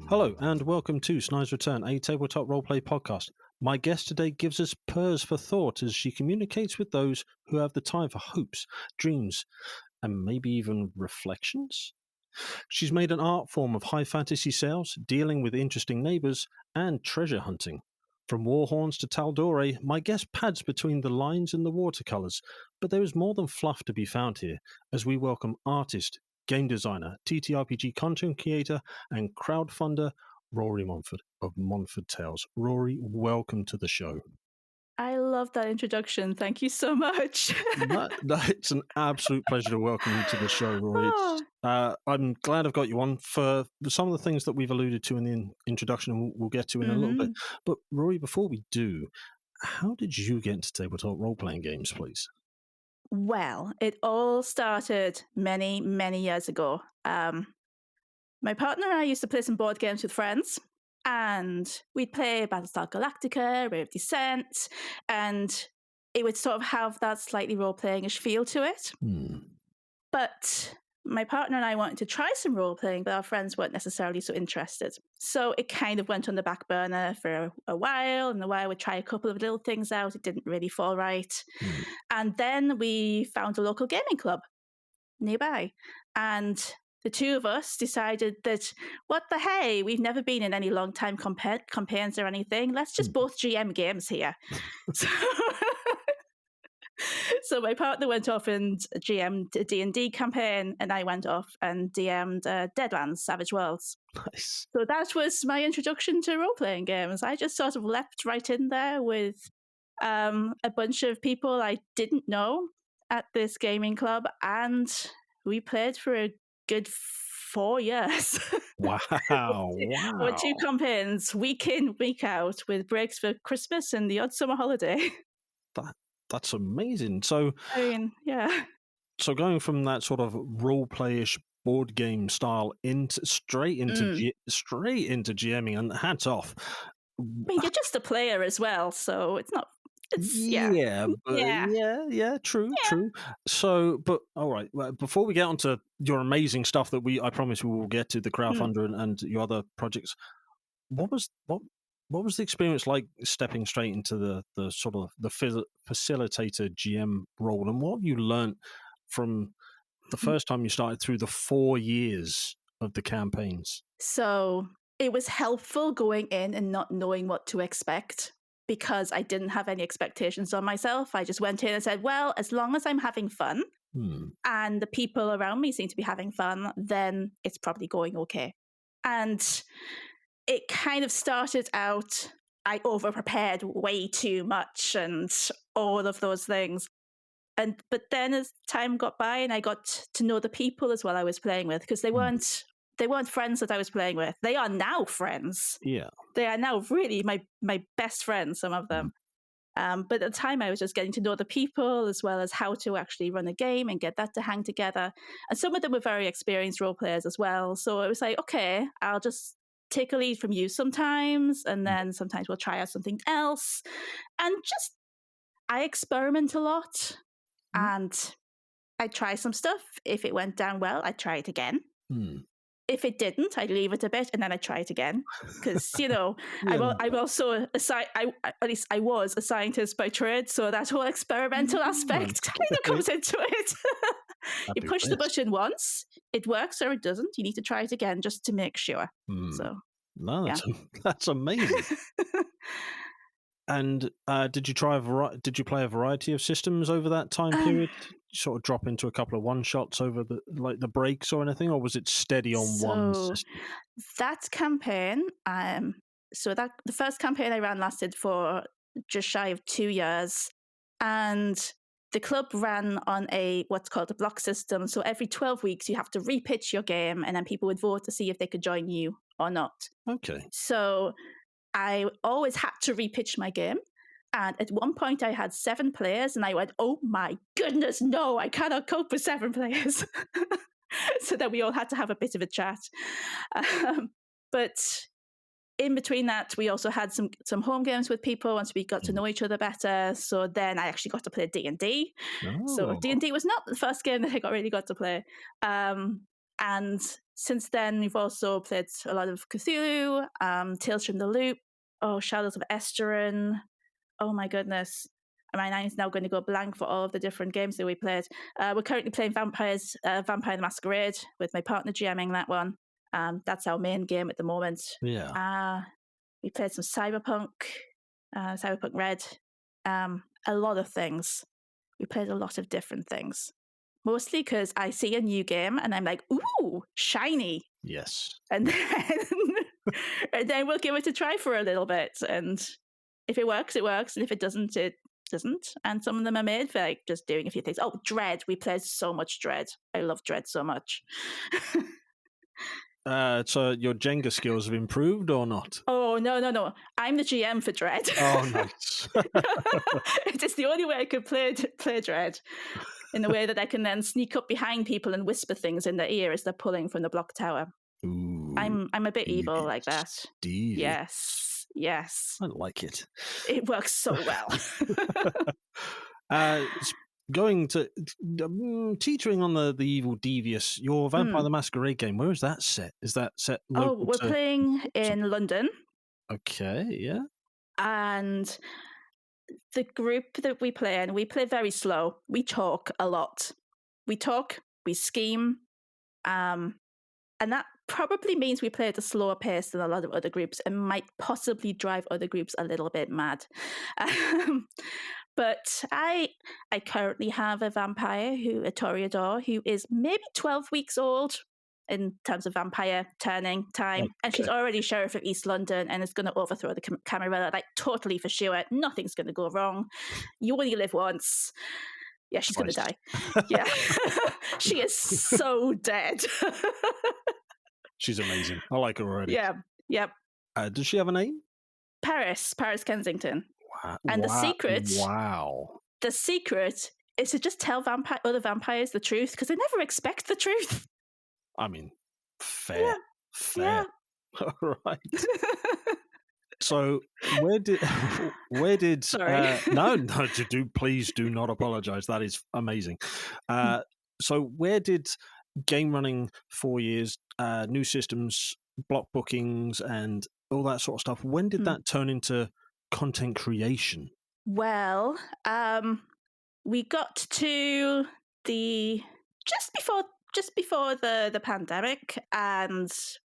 Hello and welcome to Snide's Return, a tabletop roleplay podcast. My guest today gives us purrs for thought as she communicates with those who have the time for hopes, dreams, and maybe even reflections. She's made an art form of high fantasy sales, dealing with interesting neighbours, and treasure hunting. From Warhorns to Taldore, my guest pads between the lines and the watercolours, but there is more than fluff to be found here, as we welcome artist, game designer, TTRPG content creator, and crowdfunder Rori Montford of Montford Tales. Rory, welcome to the show. I love that introduction. Thank you so much. It's an absolute pleasure to welcome you to the show, Rory. I'm glad I've got you on for some of the things that we've alluded to in the introduction, and we'll get to in a little bit. But Rory, before we do, how did you get into tabletop role-playing games, please? Well, it all started many, many years ago. My partner and I used to play some board games with friends, and we'd play Battlestar Galactica, Ray of Descent, and it would sort of have that slightly role-playing-ish feel to it. But my partner and I wanted to try some role-playing, but our friends weren't necessarily so interested. So it kind of went on the back burner for a while, and I would try a couple of little things out. It didn't really fall right. And then we found a local gaming club nearby, and the two of us decided that, what the hey, we've never been in any long-time campaigns or anything. Let's just both GM games here. So my partner went off and GM'd a D&D campaign, and I went off and DM'd Deadlands, Savage Worlds. Nice. So that was my introduction to role-playing games. I just sort of leapt right in there with a bunch of people I didn't know at this gaming club, and we played for a good 4 years. Wow. Our 2 campaigns, week in, week out, with breaks for Christmas and the odd summer holiday. That's amazing. So, I mean, yeah. So going from that sort of role-playish board game style straight into GMing, and hats off. I mean, you're just a player as well, so it's not. True. So, but all right. Well, before we get onto your amazing stuff that I promise we will get to, the crowdfunder and your other projects, what was the experience like stepping straight into the sort of the facilitator GM role, and what have you learned from the first time you started through the 4 years of the campaigns? So it was helpful going in and not knowing what to expect, because I didn't have any expectations on myself. I just went in and said, well, as long as I'm having fun and the people around me seem to be having fun, then it's probably going okay. And it kind of started out, I over-prepared way too much and all of those things. But then as time got by and I got to know the people as well I was playing with, because they weren't friends that I was playing with. They are now friends. Yeah. They are now really my best friends, some of them. But at the time I was just getting to know the people as well as how to actually run a game and get that to hang together. And some of them were very experienced role players as well. So it was like, okay, I'll just take a lead from you sometimes, and then sometimes we'll try out something else. And just, I experiment a lot. And I'd try some stuff. If it went down well, I'd try it again. If it didn't, I'd leave it a bit and then I'd try it again. Because, I'm also I was a scientist by trade, so that whole experimental aspect kind of comes into it. You push the button once, it works or it doesn't. You need to try it again just to make sure. So, no, that's amazing. And did you play a variety of systems over that time period? Sort of drop into a couple of one shots over the breaks or anything, or was it steady on one system? That campaign, the first campaign I ran lasted for just shy of 2 years, and the club ran on what's called a block system. So every 12 weeks you have to repitch your game, and then people would vote to see if they could join you or not. Okay. So I always had to repitch my game. And at one point I had 7 players and I went, oh my goodness, no, I cannot cope with 7 players. So then we all had to have a bit of a chat. But in between that, we also had some home games with people once we got to know each other better. So then I actually got to play D&D. So D&D was not the first game that I really got to play. And since then, we've also played a lot of Cthulhu, Tales from the Loop, Shadows of Esterin. Oh my goodness. My mind's now going to go blank for all of the different games that we played. We're currently playing Vampire the Masquerade with my partner GMing that one. That's our main game at the moment. Yeah. We played some Cyberpunk Red, a lot of things. We played a lot of different things. Mostly because I see a new game and I'm like, ooh, shiny. Yes. And then we'll give it a try for a little bit. And if it works, it works. And if it doesn't, it doesn't. And some of them are made for like just doing a few things. Oh, Dread. We played so much Dread. I love Dread so much. So your Jenga skills have improved or not? Oh, no. I'm the GM for Dread. Oh, nice. It is the only way I could play Dread, in the way that I can then sneak up behind people and whisper things in their ear as they're pulling from the block tower. Ooh, I'm a bit evil like that. Devious. Yes. I like it. It works so well. Going to teetering on the evil devious, your Vampire the Masquerade game, where is that set? Is that set local? We're playing in London. Okay, yeah. And the group that we play in, we play very slow. We talk a lot. We talk, we scheme, and that probably means we play at a slower pace than a lot of other groups and might possibly drive other groups a little bit mad. But I currently have a vampire, a Toreador, who is maybe 12 weeks old in terms of vampire turning time. Okay. And she's already Sheriff of East London and is going to overthrow the Camarilla, like totally for sure. Nothing's going to go wrong. You only live once. Yeah, she's going to die. Yeah. She is so dead. She's amazing. I like her already. Yeah. Yep. Does she have a name? Paris Kensington. Wow. And the secret. Wow. The secret is to just tell other vampires the truth, because they never expect the truth. I mean, fair. Yeah. All right. So where did Sorry. no, please do not apologize. That is amazing. So where did game running 4 years, new systems, block bookings, and all that sort of stuff, when did that turn into content creation? Well, we got to just before the pandemic, and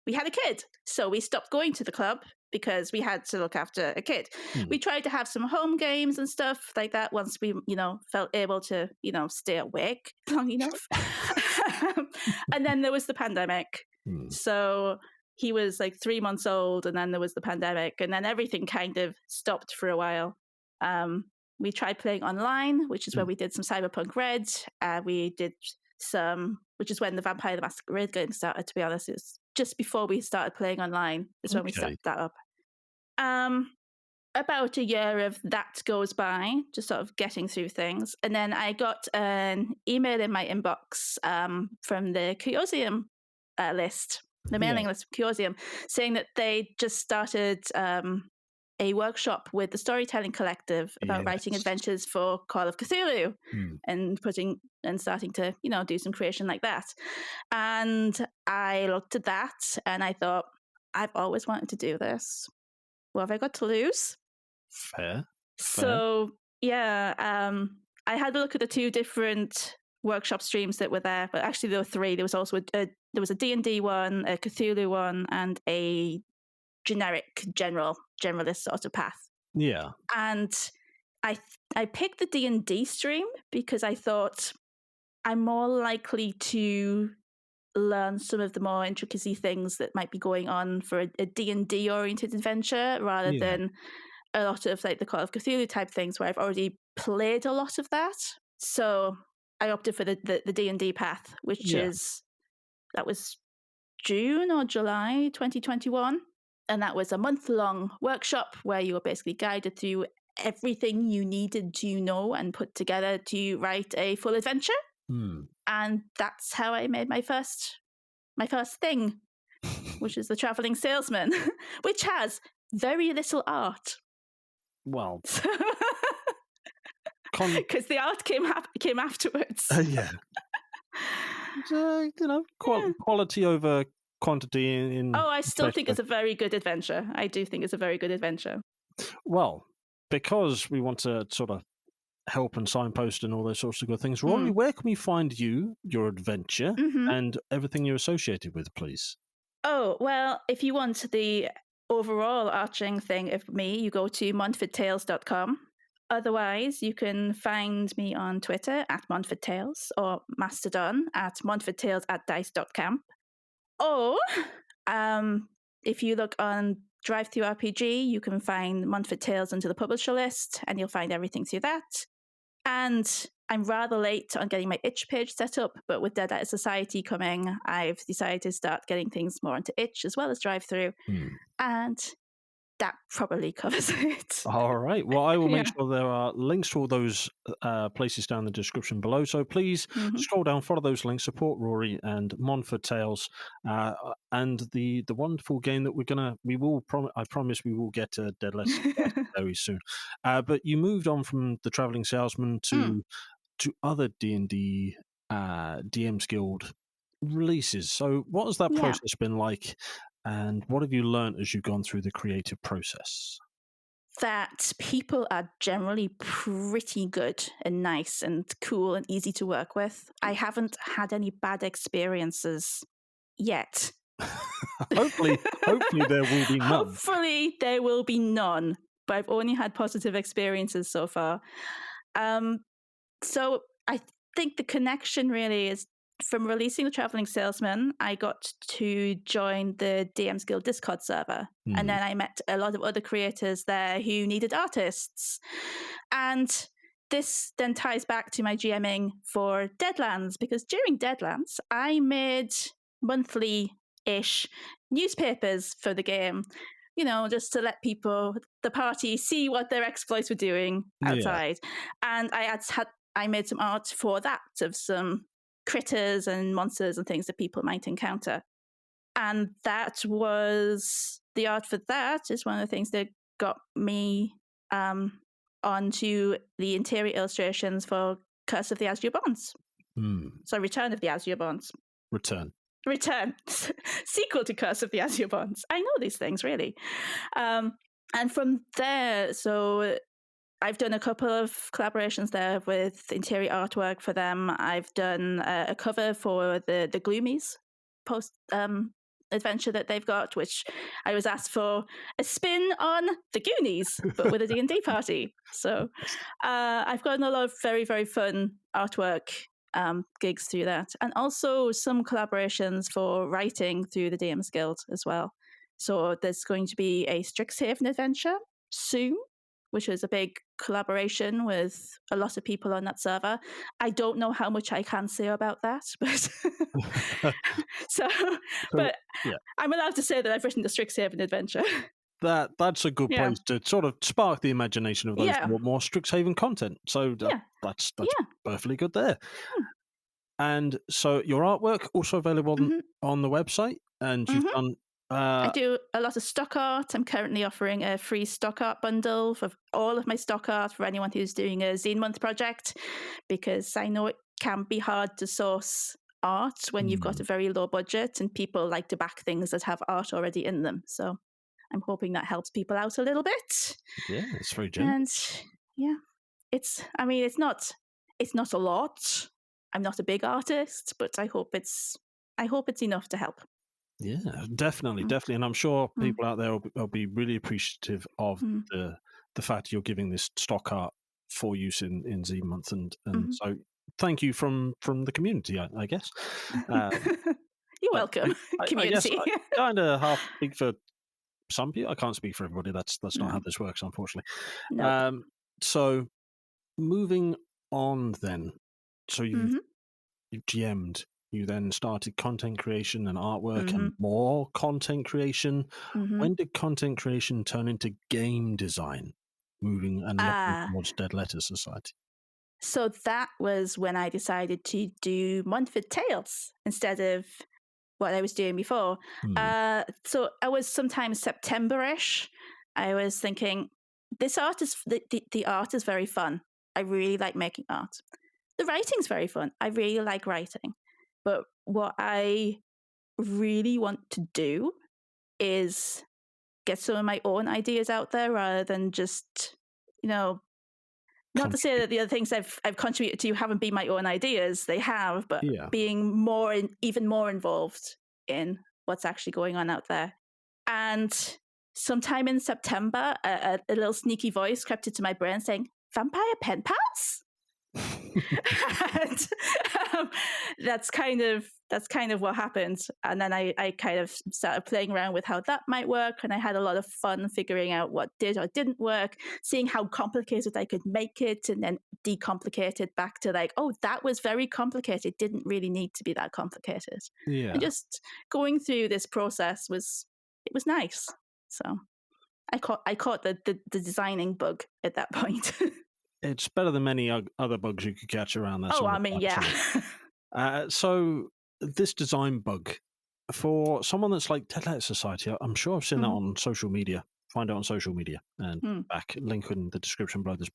we had a kid, so we stopped going to the club because we had to look after a kid. We tried to have some home games and stuff like that once we, felt able to, stay awake long enough. And then there was the pandemic. So he was like 3 months old, and then there was the pandemic, and then everything kind of stopped for a while. We tried playing online, which is when we did some Cyberpunk Red. We did which is when the Vampire the Masquerade game started, to be honest. It was just before we started playing online is when we set that up. About a year of that goes by, just sort of getting through things. And then I got an email in my inbox from the Chaosium list, the mailing list of Chaosium, saying that they just started a workshop with the Storytelling Collective about writing adventures for Call of Cthulhu and starting to, do some creation like that. And I looked at that and I thought, I've always wanted to do this. What have I got to lose? Fair. So, I had a look at the 2 different workshop streams that were there, but actually there were 3. There was also there was a D&D one, a Cthulhu one, and a generalist sort of path. Yeah. And I picked the D&D stream because I thought I'm more likely to learn some of the more intricacy things that might be going on for a D&D oriented adventure rather than a lot of like the Call of Cthulhu type things where I've already played a lot of that. So I opted for the D&D path, which that was June or July 2021. And that was a month-long workshop where you were basically guided through everything you needed to know and put together to write a full adventure. And that's how I made my first thing, which is the Traveling Salesman, which has very little art. Well, because the art came afterwards. Yeah. quality over quantity in Oh, I still best think way. it's a very good adventure. I do think it's a very good adventure. Well, because we want to sort of help and signpost and all those sorts of good things, Rory, Mm. where can we find you, your adventure, Hmm. and everything you're associated with, please? Oh, well, if you want the overall arching thing of me, you go to montfordtales.com. Otherwise, you can find me on Twitter at montfordtales or Mastodon at montfordtales@dice.camp. Or if you look on TTRPG, you can find Montford Tales under the publisher list, and you'll find everything through that. And I'm rather late on getting my itch page set up, but with Dead Letter Society coming, I've decided to start getting things more onto itch as well as drive through. And that probably covers it. All right. Well, I will make Yeah. sure there are links to all those places down in the description below. So please Hmm. scroll down, follow those links, support Rory and Montford Tales, and the wonderful game that I promise we will get a Dead Letter Society very soon. But you moved on from the Traveling Salesman Mm, to other D&D DMs Guild releases. So what has that yeah. process been like, and what have you learned as you've gone through the creative process? That people are generally pretty good and nice and cool and easy to work with. I haven't had any bad experiences yet. Hopefully there will be none. Hopefully, there will be none, but I've only had positive experiences so far. Um, so I think the connection really is from releasing The Traveling Salesman, I got to join the DM's Guild Discord server. And Hmm. then I met a lot of other creators there who needed artists. And this then ties back to my GMing for Deadlands, because during Deadlands, I made monthly ish newspapers for the game, just to let people, the party, see what their exploits were doing Yeah. outside. And I made some art for that of some critters and monsters and things that people might encounter. And the art for that is one of the things that got me onto the interior illustrations for Curse of the Azure Bonds. Hmm. So Return of the Azure Bonds. Return. Return. Sequel to Curse of the Azure Bonds. I know these things, really. And from there, so I've done a couple of collaborations there with interior artwork for them. I've done a cover for the Gloomies post adventure that they've got, which I was asked for a spin on the Goonies, but with a D&D party. So I've gotten a lot of very, very fun artwork gigs through that, and also some collaborations for writing through the DMs Guild as well. So there's going to be a Strixhaven adventure soon, which is a big collaboration with a lot of people on that server. I don't know how much I can say about that, but so, So but yeah, I'm allowed to say that I've written the Strixhaven adventure. that's a good Yeah, place to sort of spark the imagination of those yeah, more Strixhaven content. So yeah, that's yeah. perfectly good there. Hmm. And so your artwork also available Mm-hmm. on the website, and you've Mm-hmm. done. I do a lot of stock art. I'm currently offering a free stock art bundle for all of my stock art for anyone who's doing a Zine Month project, because I know it can be hard to source art when you've got a very low budget, and people like to back things that have art already in them. So I'm hoping that helps people out a little bit. Yeah, it's very And generous. yeah, it's not a lot. I'm not a big artist, but I hope it's enough to help. Yeah, definitely, Mm, definitely, and I'm sure mm, people out there will be really appreciative of mm, the fact you're giving this stock art for use in Z month, and mhm. so thank you from the community, I guess. Uh, You're I, welcome, I guess community. I kind of half speak for some people. I can't speak for everybody. That's not how No, this works, unfortunately. nope. Um, so moving on, then. So Mhm, you've GM'd. You then started content creation and artwork and mhm, more content creation. mhm. When did content creation turn into game design, moving and looking Ah, towards Dead Letter Society? so that was when I decided to do Montford Tales instead of what I was doing before. Hmm. So I was sometime September-ish. I was thinking, this art is the art is very fun. I really like making art. The writing's very fun. I really like writing. But what I really want to do is get some of my own ideas out there rather than just, not to say that the other things I've contributed to haven't been my own ideas. They have, but being even more involved in what's actually going on out there. And sometime in September, a little sneaky voice crept into my brain saying, "Vampire pen pals?" And that's kind of what happened. And then I kind of started playing around with how that might work, and I had a lot of fun figuring out what did or didn't work, seeing how complicated I could make it, and then decomplicate it back to like, oh, that was very complicated, didn't really need to be that complicated. And just going through this process was nice. So I caught the designing bug at that point. It's better than many other bugs you could catch around that. Oh, I mean, yeah. So this design bug, for someone that's like Dead Letter Society, I'm sure I've seen that on social media. Find it on social media and back link in the description below this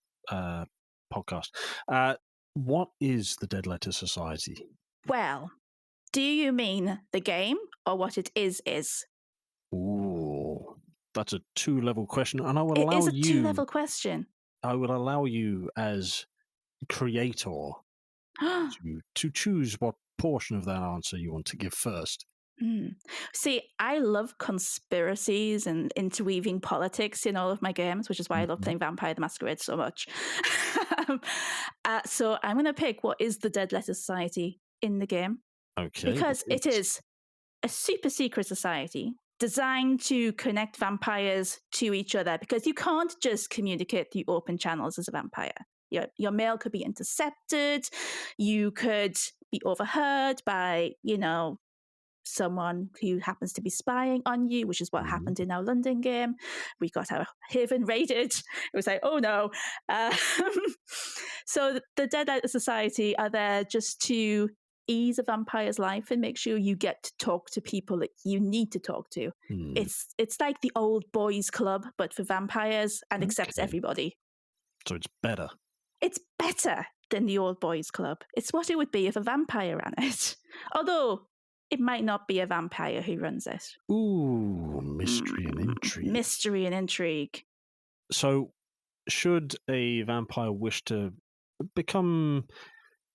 podcast. What is the Dead Letter Society? Well, do you mean the game or what it is? Ooh, that's a 2-level question, and I will allow you. It is a you. 2-level question. I will allow you as creator to choose what portion of that answer you want to give first. See, I love conspiracies and interweaving politics in all of my games, which is why I love playing Vampire the Masquerade so much. So I'm going to pick what is the Dead Letter Society in the game. Okay. Because it is a super secret society designed to connect vampires to each other, because you can't just communicate through open channels as a vampire. Your mail could be intercepted. You could be overheard by, someone who happens to be spying on you, which is what happened in our London game. We got our haven raided. It was like, oh no. So the Dead Letter Society are there just to ease a vampire's life and make sure you get to talk to people that you need to talk to. It's like the old boys club, but for vampires, and accepts everybody. So it's better. It's better than the old boys club. It's what it would be if a vampire ran it. Although it might not be a vampire who runs it. Ooh, mystery and intrigue. Mystery and intrigue. So, should a vampire wish to become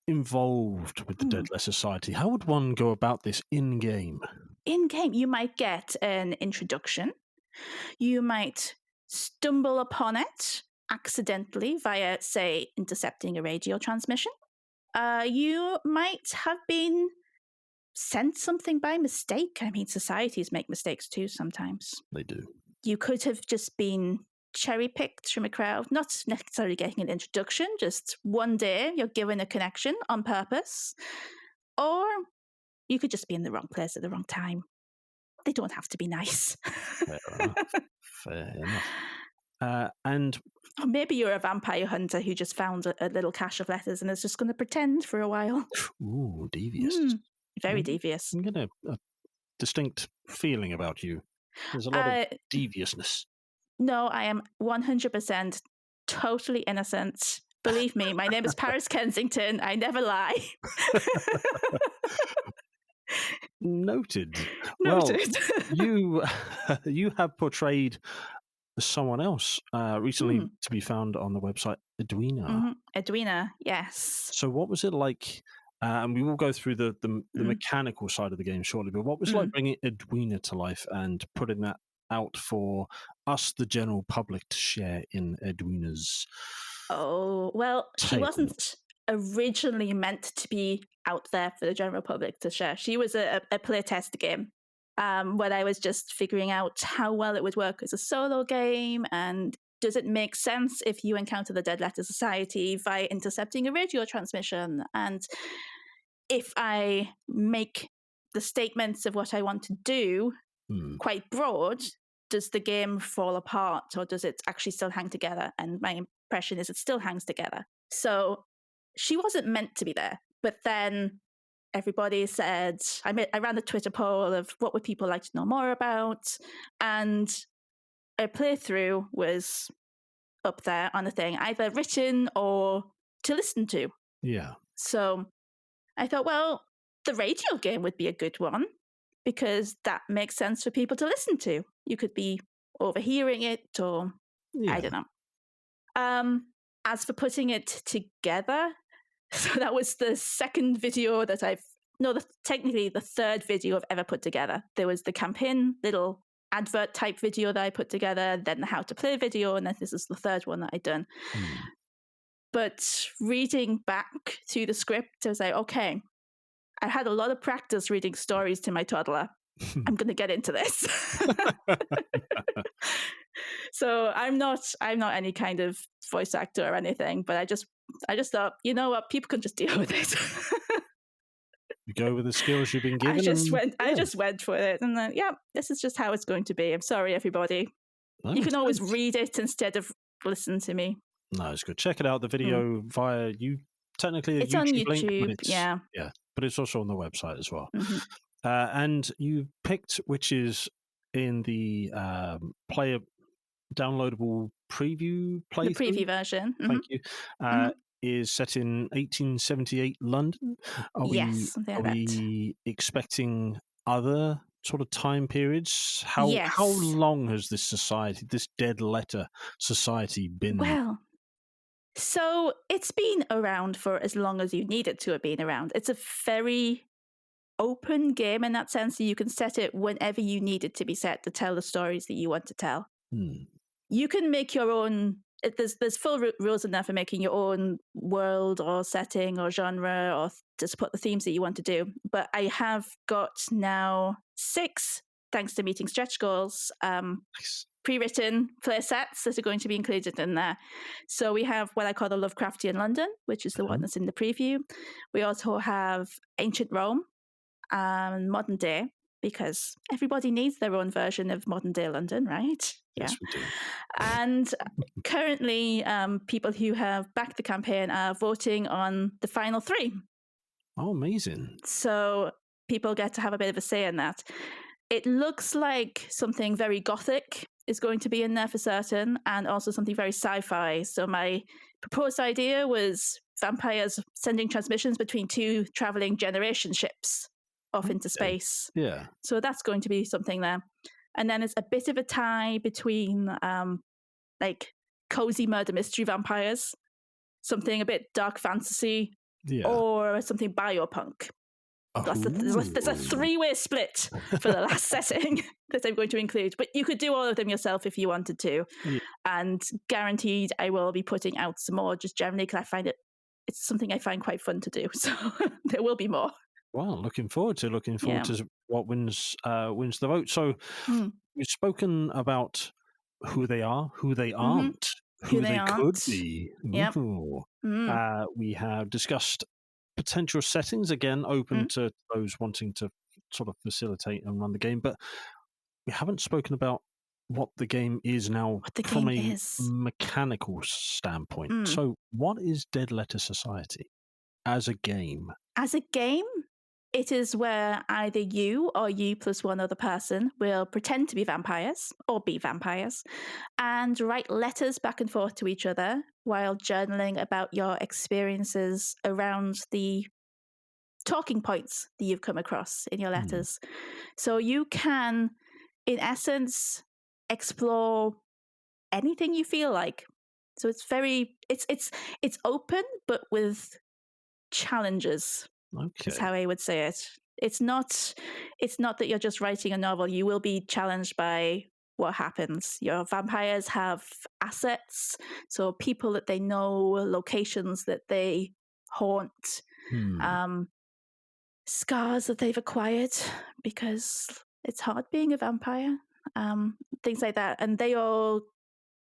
involved with the Dead Letter Society, how would one go about this in-game? In-game, you might get an introduction. You might stumble upon it accidentally via, say, intercepting a radio transmission. You might have been sent something by mistake. I mean, societies make mistakes too sometimes. They do. You could have just been cherry-picked from a crowd, not necessarily getting an introduction, just one day you're given a connection on purpose. Or you could just be in the wrong place at the wrong time. They don't have to be nice. Fair enough. And or maybe you're a vampire hunter who just found a little cache of letters and is just going to pretend for a while. Ooh, devious. Very devious. I'm getting a distinct feeling about you. There's a lot of deviousness. No, I am 100% totally innocent. Believe me, my name is Paris Kensington. I never lie. Noted. Well, you have portrayed someone else recently to be found on the website, Edwina. Edwina, yes. So what was it like, and we will go through the mechanical side of the game shortly, but what was it like bringing Edwina to life and putting that out for us, the general public, to share in Edwina's she wasn't originally meant to be out there for the general public to share. She was a playtest game where I was just figuring out how well it would work as a solo game, and does it make sense if you encounter the Dead Letter Society via intercepting a radio transmission? And if I make the statements of what I want to do quite broad, does the game fall apart, or does it actually still hang together? And my impression is it still hangs together. So she wasn't meant to be there. But then everybody said, I ran the Twitter poll of what would people like to know more about, and a playthrough was up there on the thing, either written or to listen to. Yeah. So I thought, well, the radio game would be a good one because that makes sense for people to listen to. You could be overhearing it, or I don't know. As for putting it together, so that was the second video that technically the third video I've ever put together. There was the campaign little advert type video that I put together, then the how to play video, and then this is the third one that I'd done. But reading back through the script, I was like, okay, I had a lot of practice reading stories to my toddler. I'm going to get into this. So I'm not any kind of voice actor or anything, but I just thought, you know what, people can just deal with it. You go with the skills you've been given. I just went for it, and then this is just how it's going to be. I'm sorry, everybody. No, you can always read it instead of listen to me. No, it's good. Check it out. The video via you. Technically, it's on YouTube. Link, but but it's also on the website as well. And you picked, which is in the player downloadable preview playthrough. The preview version. Thank you. Is set in 1878 London. Are we expecting other sort of time periods? How long has this dead letter society been? Well, so it's been around for as long as you need it to have been around. It's a very open game in that sense. So you can set it whenever you need it to be set to tell the stories that you want to tell. You can make your own. There's full rules in there for making your own world or setting or genre or just put the themes that you want to do. But I have got now 6, thanks to meeting stretch goals, pre-written play sets that are going to be included in there. So we have what I call the Lovecraftian London, which is the one that's in the preview. We also have Ancient Rome and Modern Day, because everybody needs their own version of modern day London, right? Yes, we do. And currently, people who have backed the campaign are voting on the final 3. Oh, amazing. So people get to have a bit of a say in that. It looks like something very gothic is going to be in there for certain, and also something very sci-fi. So my proposed idea was vampires sending transmissions between 2 traveling generation ships off into space. Yeah. So that's going to be something there. And then it's a bit of a tie between like cozy murder mystery vampires, something a bit dark fantasy, or something biopunk. There's a 3-way split for the last setting that I'm going to include. But you could do all of them yourself if you wanted to. Yeah. And guaranteed I will be putting out some more just generally because I find it's something I find quite fun to do. So there will be more. Well, looking forward to what wins the vote. So we've spoken about who they are, who they aren't, who they could be. Yep. We have discussed potential settings, again, open to those wanting to sort of facilitate and run the game. But we haven't spoken about what the game is now from a mechanical standpoint. So what is Dead Letter Society as a game? As a game? It is where either you or you plus one other person will pretend to be vampires or be vampires and write letters back and forth to each other while journaling about your experiences around the talking points that you've come across in your letters. So you can, in essence, explore anything you feel like. So it's it's open, but with challenges. Okay. Is how I would say it. It's not that you're just writing a novel. You will be challenged by what happens. Your vampires have assets, so people that they know, locations that they haunt, scars that they've acquired because it's hard being a vampire, things like that. And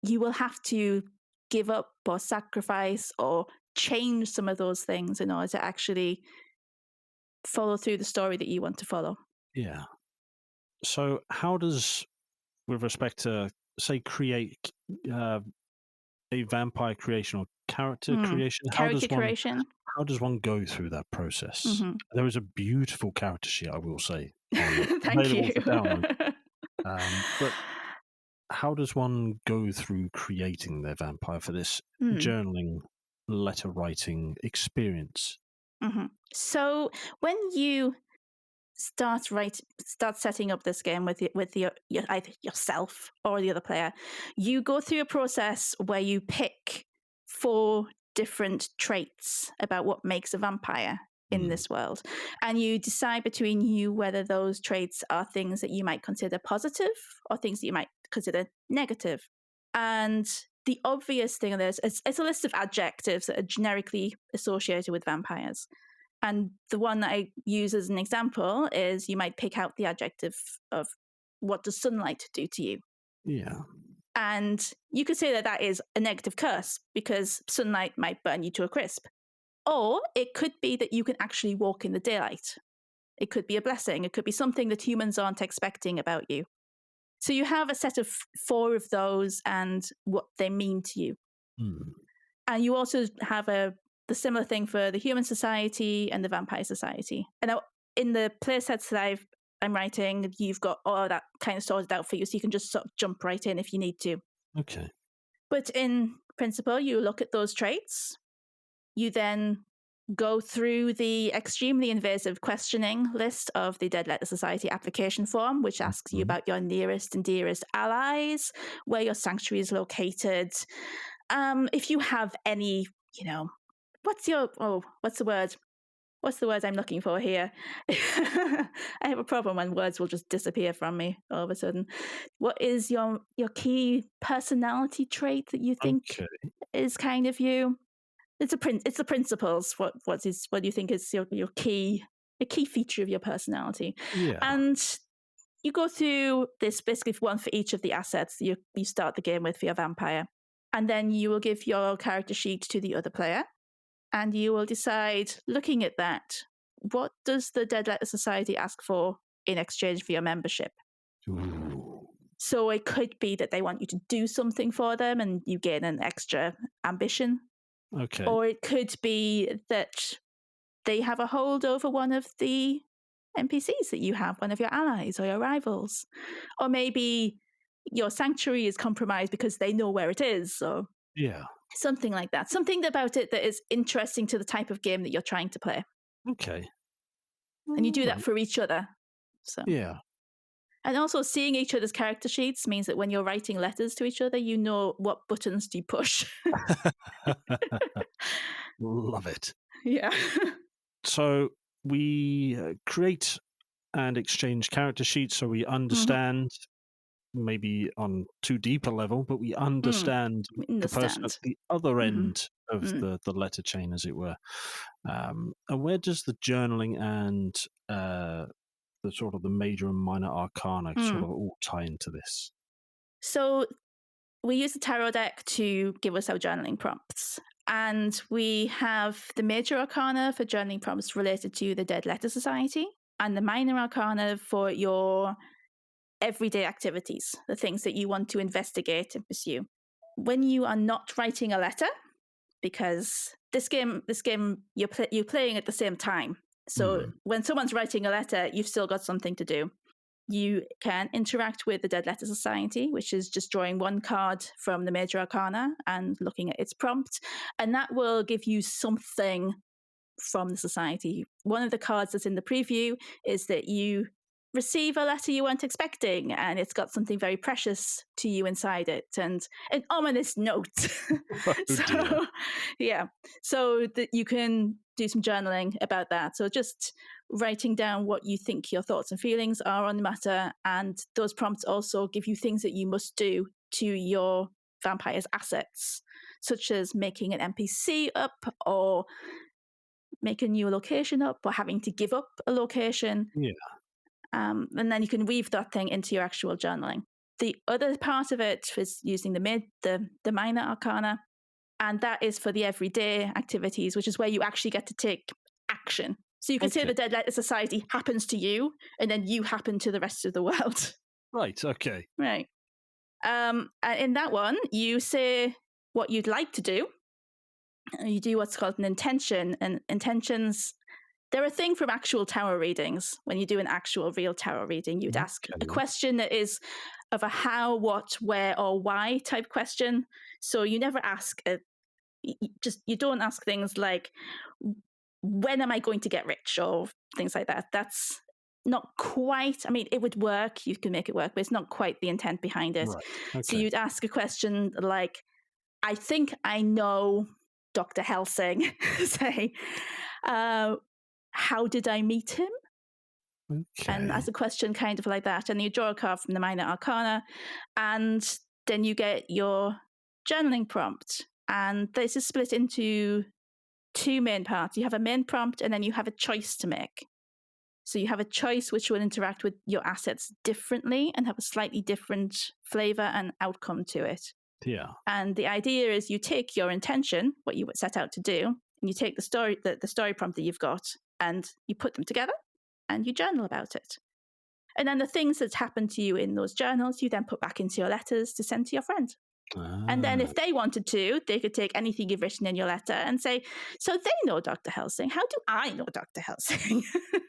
you will have to give up or sacrifice or change some of those things in order to actually follow through the story that you want to follow. Yeah. So how does, with respect to, say, create a vampire creation or character creation, how does one go through that process? There is a beautiful character sheet, I will say. Thank you. For download. But how does one go through creating their vampire for this journaling, letter writing experience? So when you start setting up this game with either yourself or the other player, you go through a process where you pick 4 different traits about what makes a vampire in this world, and you decide between you whether those traits are things that you might consider positive or things that you might consider negative. And the obvious thing on this is it's a list of adjectives that are generically associated with vampires. And the one that I use as an example is you might pick out the adjective of what does sunlight do to you? Yeah. And you could say that that is a negative curse because sunlight might burn you to a crisp. Or it could be that you can actually walk in the daylight. It could be a blessing. It could be something that humans aren't expecting about you. So you have a set of 4 of those and what they mean to you. And you also have the similar thing for the human society and the vampire society. And now in the play sets that I'm writing, you've got all of that kind of sorted out for you, so you can just sort of jump right in if you need to. Okay. But in principle, you look at those traits. You then go through the extremely invasive questioning list of the Dead Letter Society application form, which asks you about your nearest and dearest allies, where your sanctuary is located, if you have any, what's the word? What's the word I'm looking for here? I have a problem when words will just disappear from me all of a sudden. What is your key personality trait that you think is kind of you? It's the principles. What do you think is your key feature of your personality? Yeah. And you go through this basically one for each of the assets you start the game with for your vampire. And then you will give your character sheet to the other player. And you will decide, looking at that, what does the Dead Letter Society ask for in exchange for your membership? Ooh. So it could be that they want you to do something for them and you gain an extra ambition. Okay. Or it could be that they have a hold over one of the NPCs that you have, one of your allies or your rivals. Or maybe your sanctuary is compromised because they know where it is. Or something like that. Something about it that is interesting to the type of game that you're trying to play. Okay. And you do that for each other. So yeah. And also seeing each other's character sheets means that when you're writing letters to each other, you know what buttons do you push. Love it. Yeah. So we create and exchange character sheets so we understand, maybe on too deep a level, but we understand the person at the other end of the letter chain, as it were. And where does the journaling and the sort of the major and minor arcana sort of all tie into this? So we use the tarot deck to give us our journaling prompts. And we have the major arcana for journaling prompts related to the Dead Letter Society, and the minor arcana for your everyday activities, the things that you want to investigate and pursue. When you are not writing a letter, because this game you're playing at the same time. So when someone's writing a letter, you've still got something to do. You can interact with the Dead Letter Society, which is just drawing one card from the major arcana and looking at its prompt. And that will give you something from the society. One of the cards that's in the preview is that you receive a letter you weren't expecting, and it's got something very precious to you inside it, and an ominous note. So that you can do some journaling about that. So just writing down what you think your thoughts and feelings are on the matter, and those prompts also give you things that you must do to your vampire's assets, such as making an NPC up, or make a new location up, or having to give up a location. And then you can weave that thing into your actual journaling. The other part of it is using the minor arcana, and that is for the everyday activities, which is where you actually get to take action. So you could say the Dead Letter Society happens to you, and then you happen to the rest of the world. Right, okay. Right. And in that one, you say what you'd like to do. You do what's called an intention, and intentions, they're a thing from actual tarot readings. When you do an actual real tarot reading, you'd ask a question that is of a how, what, where, or why type question. So you never ask you don't ask things like, when am I going to get rich or things like that. That's not quite, I mean, it would work. You can make it work, but it's not quite the intent behind it. Right. So Okay. you'd ask a question like, I think I know Dr. Helsing, say, how did I meet him? And Okay. ask a question kind of like that. And you draw a card from the Minor Arcana, and then you get your journaling prompt. And this is split into two main parts. You have a main prompt, and then you have a choice to make. So you have a choice which will interact with your assets differently and have a slightly different flavor and outcome to it. Yeah. And the idea is you take your intention, what you set out to do, and you take the story prompt that you've got, and you put them together, and you journal about it. And then the things that happen to you in those journals, you then put back into your letters to send to your friend. And then if they wanted to, they could take anything you've written in your letter and say, so they know Dr. Helsing. How do I know Dr. Helsing?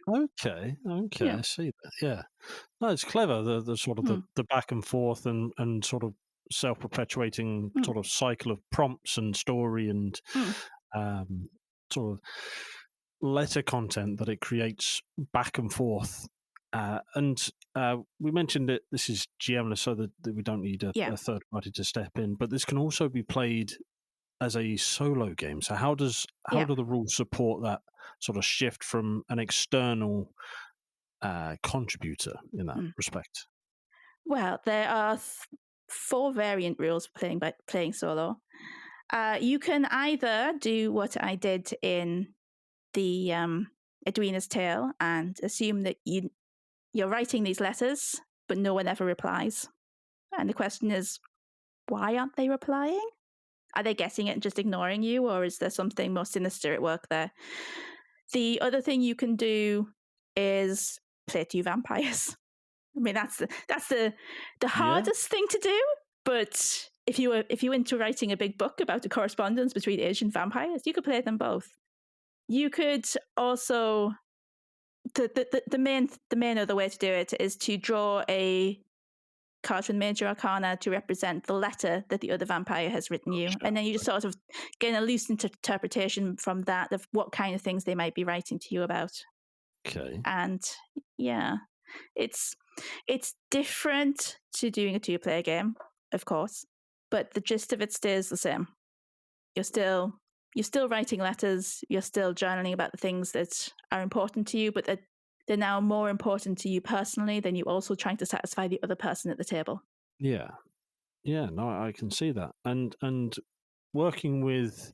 Okay. Yeah. I see that. Yeah. No, it's clever. The sort of the back and forth and sort of self-perpetuating sort of cycle of prompts and story and sort of letter content that it creates back and forth. And we mentioned that this is GMless, so that we don't need a third party to step in. But this can also be played as a solo game. So how do the rules support that sort of shift from an external contributor in that respect? Well, there are 4 variant rules for playing solo. You can either do what I did in the Edwina's Tale and assume that you're writing these letters, but no one ever replies. And the question is, why aren't they replying? Are they getting it and just ignoring you, or is there something more sinister at work there? The other thing you can do is play 2 vampires. I mean, that's the hardest thing to do. But if you were into writing a big book about the correspondence between ancient vampires, you could play them both. You could also the main other way to do it is to draw a card from Major Arcana to represent the letter that the other vampire has written you, and then you just sort of get a loose interpretation from that of what kind of things they might be writing to you about. Okay. And yeah, it's different to doing a 2-player game, of course, but the gist of it stays the same. You're still writing letters, you're still journaling about the things that are important to you, but they're now more important to you personally than you also trying to satisfy the other person at the table. Yeah. No, I can see that. And working with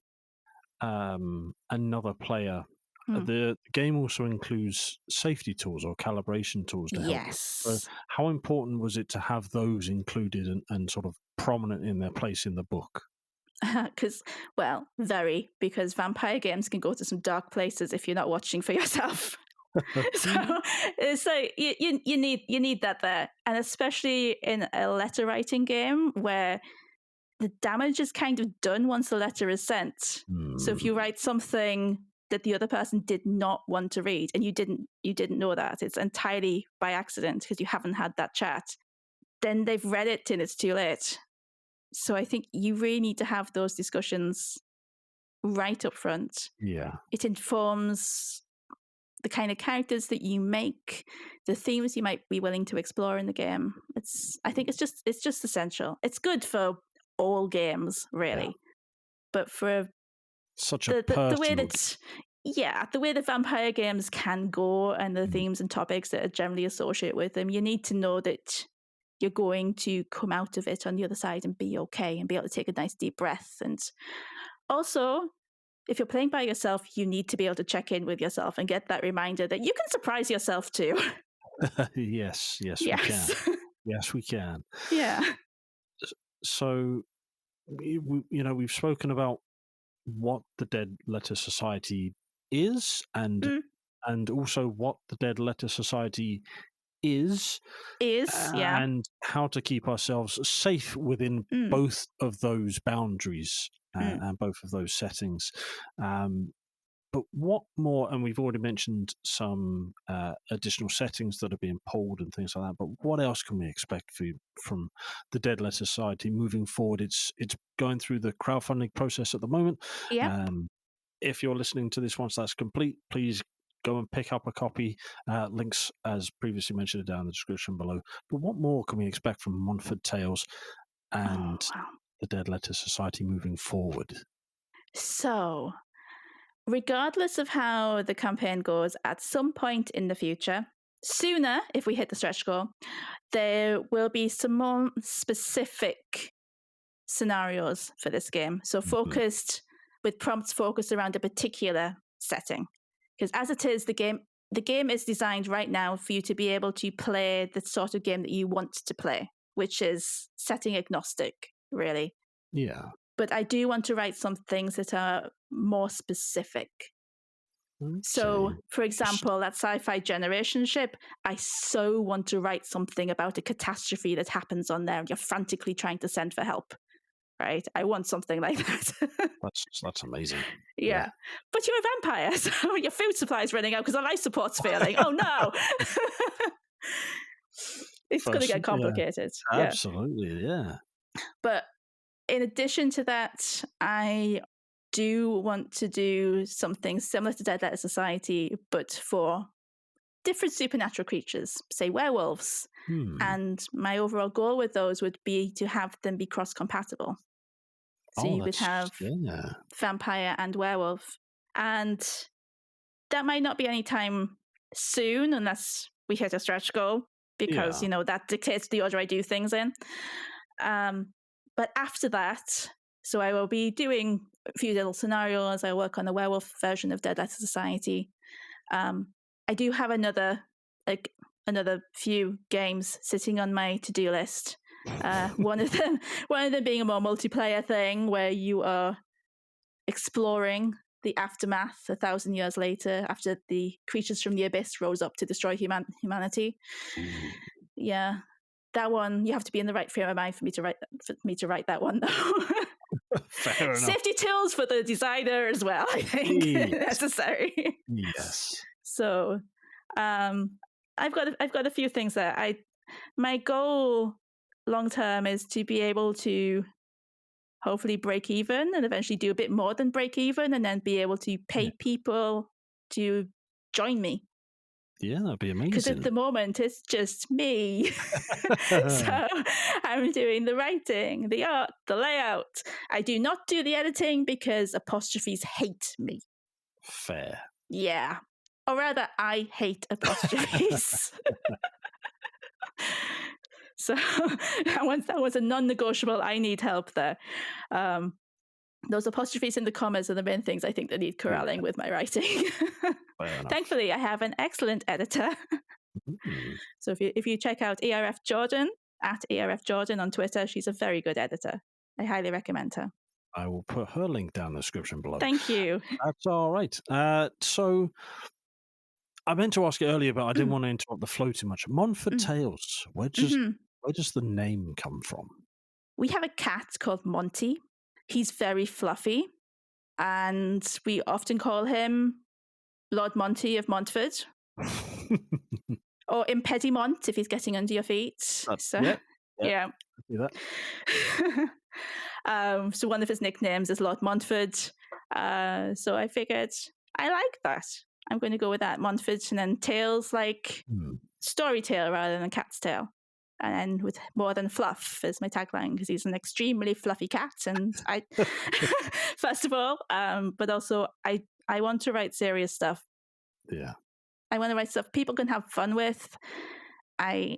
another player, the game also includes safety tools or calibration tools to help. So how important was it to have those included and sort of prominent in their place in the book? Because, because vampire games can go to some dark places if you're not watching for yourself. So it's like you need that there, and especially in a letter writing game where the damage is kind of done once the letter is sent. So if you write something that the other person did not want to read and you didn't know that, it's entirely by accident because you haven't had that chat, then they've read it and it's too late. So I think you really need to have those discussions right up front. Yeah. It informs the kind of characters that you make, the themes you might be willing to explore in the game. I think it's just essential. It's good for all games, really. But for such a the way personal that the way the vampire games can go and the themes and topics that are generally associated with them, you need to know that you're going to come out of it on the other side and be okay and be able to take a nice deep breath. And also, if you're playing by yourself, you need to be able to check in with yourself and get that reminder that you can surprise yourself too. Yes, we can. Yes, we can. Yeah. So, we've spoken about what the Dead Letter Society is and also what the Dead Letter Society is and how to keep ourselves safe within both of those boundaries and both of those settings. But what more, and we've already mentioned some additional settings that are being pulled and things like that, but what else can we expect from the Dead Letter Society moving forward? It's going through the crowdfunding process at the moment. Yeah. if you're listening to this once that's complete, please go and pick up a copy. Links, as previously mentioned, down in the description below. But what more can we expect from Montford Tales and the Dead Letter Society moving forward? So, regardless of how the campaign goes, at some point in the future, sooner if we hit the stretch goal, there will be some more specific scenarios for this game. So focused with prompts focused around a particular setting. Because as it is, the game is designed right now for you to be able to play the sort of game that you want to play, which is setting agnostic, really. Yeah. But I do want to write some things that are more specific. Okay. So, for example, that sci-fi generation ship, I so want to write something about a catastrophe that happens on there and you're frantically trying to send for help, right? I want something like that. That's amazing. Yeah. But you're a vampire, so your food supply's running out because our life support's failing. Oh, no! It's going to get complicated. Yeah. Absolutely, yeah. But in addition to that, I do want to do something similar to Dead Letter Society, but for different supernatural creatures, say werewolves. And my overall goal with those would be to have them be cross-compatible. So you would have vampire and werewolf. And that might not be any time soon unless we hit a stretch goal, because, you know, that dictates the order I do things in. But after that, so I will be doing a few little scenarios. I work on the werewolf version of Dead Letter Society. I do have another few games sitting on my to-do list. One of them being a more multiplayer thing where you are exploring the aftermath 1,000 years later, after the creatures from the abyss rose up to destroy humanity. Yeah. That one, you have to be in the right frame of mind for me to write that one, though. Fair enough. Safety tools for the designer as well, I think, necessary. Yes. So, I've got a few things there. My goal long term is to be able to hopefully break even and eventually do a bit more than break even, and then be able to pay people to join me. Yeah, that'd be amazing. Because at the moment, it's just me. So I'm doing the writing, the art, the layout. I do not do the editing because apostrophes hate me. Fair. Yeah. Or rather, I hate apostrophes. So that was a non-negotiable. I need help there. Those apostrophes in the commas are the main things I think that need corralling with my writing. Thankfully, I have an excellent editor. So if you check out ERF Jordan, at ERF Jordan on Twitter, she's a very good editor. I highly recommend her. I will put her link down in the description below. Thank you. That's all right. So I meant to ask you earlier, but I didn't want to interrupt the flow too much. Montford Tales, where does the name come from? We have a cat called Monty. He's very fluffy, and we often call him Lord Monty of Montford. Or impediment if he's getting under your feet. Yeah. So one of his nicknames is Lord Montford. So I figured I like that. I'm going to go with that, Montford, and then tales like story tale rather than cat's tale. And then with more than fluff is my tagline, because he's an extremely fluffy cat. And I, first of all, but also I want to write serious stuff. Yeah. I want to write stuff people can have fun with. I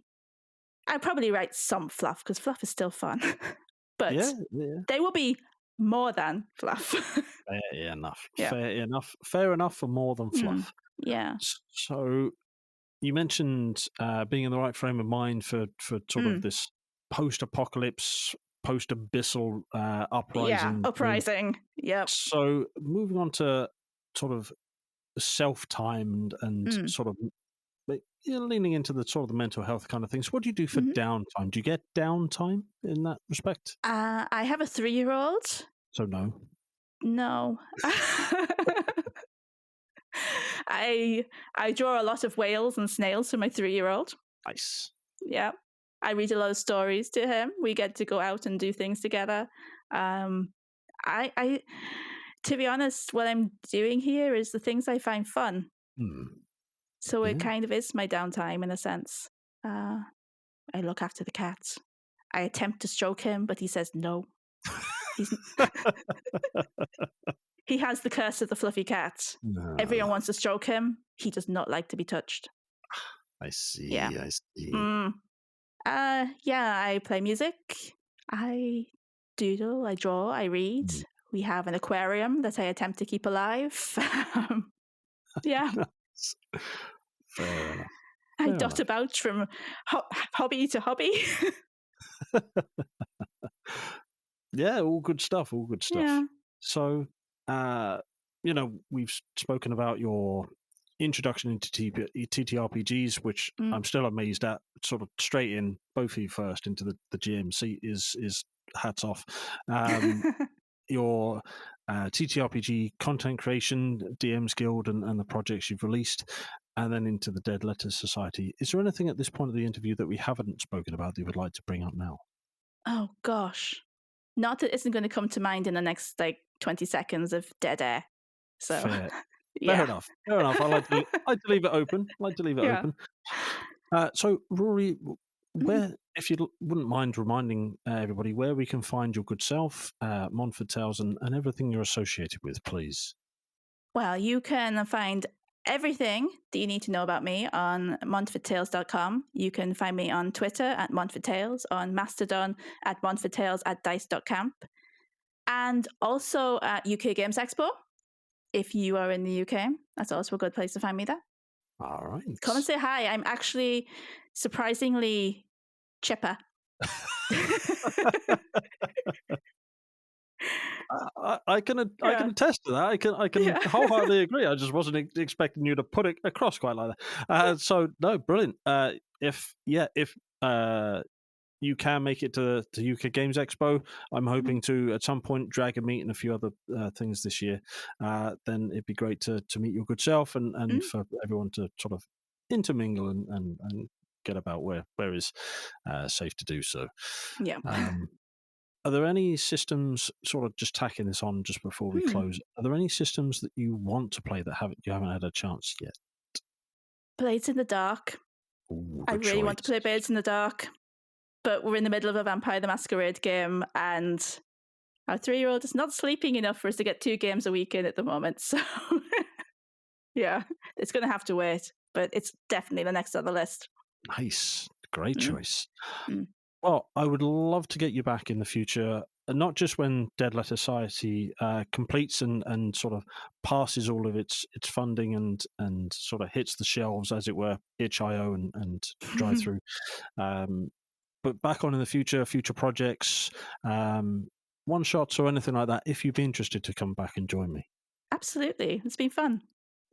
probably write some fluff, because fluff is still fun. But they will be more than fluff. Fair enough. Fair enough for more than fluff. Yeah. So you mentioned being in the right frame of mind for sort of this post-apocalypse, post-abyssal uprising. Yeah, uprising. Yep. So moving on to sort of self-time and sort of leaning into the sort of the mental health kind of things. What do you do for downtime? Do you get downtime in that respect? I have a 3-year-old. So no. No. I draw a lot of whales and snails for my 3-year-old. Nice. Yeah. I read a lot of stories to him. We get to go out and do things together. To be honest, what I'm doing here is the things I find fun. So it Yeah. kind of is my downtime in a sense. I look after the cat. I attempt to stroke him, but he says no. He's he has the curse of the fluffy cat. No. Everyone wants to stroke him. He does not like to be touched. I see. Yeah. I see. Yeah, I play music. I doodle, I draw, I read. We have an aquarium that I attempt to keep alive. Yeah. Fair enough. I dot about from hobby to hobby. Yeah, all good stuff. All good stuff. Yeah. So, we've spoken about your introduction into TTRPGs, which I'm still amazed at. Sort of straight in, both of you first into the GMC is hats off. Your TTRPG content creation, DM's Guild, and the projects you've released, and then into the Dead Letters Society. Is there anything at this point of the interview that we haven't spoken about that you would like to bring up now? Oh, gosh. Not that isn't going to come to mind in the next 20 seconds of dead air. So, Fair yeah. enough. Fair enough. I like to leave it open. Open. So, Rory, where, if you wouldn't mind reminding everybody where we can find your good self, Montford Tales, and everything you're associated with, please. Well, you can find everything that you need to know about me on montfordtales.com. You can find me on Twitter at montfordtales, on Mastodon at montfordtales@dice.camp, and also at UK Games Expo. If you are in the UK, that's also a good place to find me there. All right. Come and say hi. I'm actually surprisingly chipper. I can attest to that. I can wholeheartedly agree. I just wasn't expecting you to put it across quite like that. So no, brilliant. If you can make it to UK Games Expo, I'm hoping to at some point drag a meet and a few other things this year. Then it'd be great to meet your good self and for everyone to sort of intermingle and get about where is safe to do so. Yeah. Are there any systems, sort of just tacking this on just before we close, are there any systems that you want to play that you haven't had a chance yet? Blades in the Dark. Ooh, I really want to play Blades in the Dark, but we're in the middle of a Vampire the Masquerade game, and our 3-year-old is not sleeping enough for us to get 2 games a week in at the moment. So, yeah, it's going to have to wait, but it's definitely the next on the list. Nice. Great choice. Well, I would love to get you back in the future, and not just when Dead Letter Society completes and sort of passes all of its funding and sort of hits the shelves, as it were, itch.io and drive through. But back on in the future projects, one-shots or anything like that, if you'd be interested to come back and join me. Absolutely. It's been fun.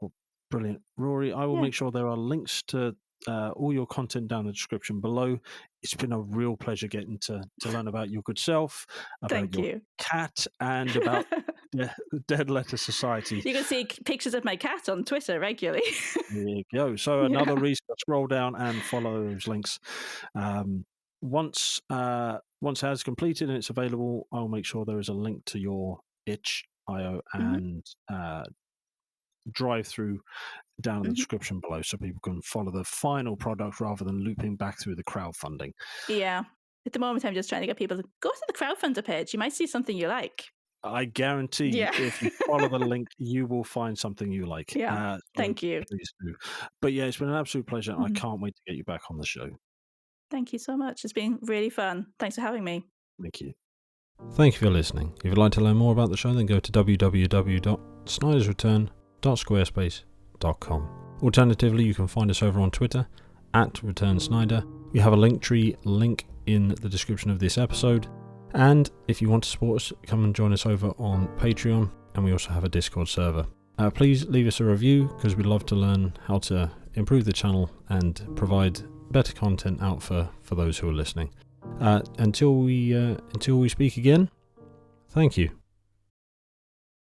Well, brilliant. Rory, I will make sure there are links to all your content down in the description below. It's been a real pleasure getting to learn about your good self, about your cat, and about Dead Letter Society. You can see pictures of my cat on Twitter regularly. There you go. So another reason to scroll down and follow those links. Once it has completed and it's available, I'll make sure there is a link to your itch.io and drive through down in the description below, so people can follow the final product rather than looping back through the crowdfunding. Yeah. At the moment, I'm just trying to get people to go to the crowdfunder page. You might see something you like. I guarantee if you follow the link, you will find something you like. Yeah. Thank you. Please do. But yeah, it's been an absolute pleasure. I can't wait to get you back on the show. Thank you so much. It's been really fun. Thanks for having me. Thank you. Thank you for listening. If you'd like to learn more about the show, then go to www.snydersreturn.squarespace.com. Alternatively, you can find us over on Twitter @ReturnSnyder. We have a Linktree link in the description of this episode. And if you want to support us, come and join us over on Patreon, and we also have a Discord server. Please leave us a review, because we'd love to learn how to improve the channel and provide better content out for those who are listening. Until we speak again, thank you.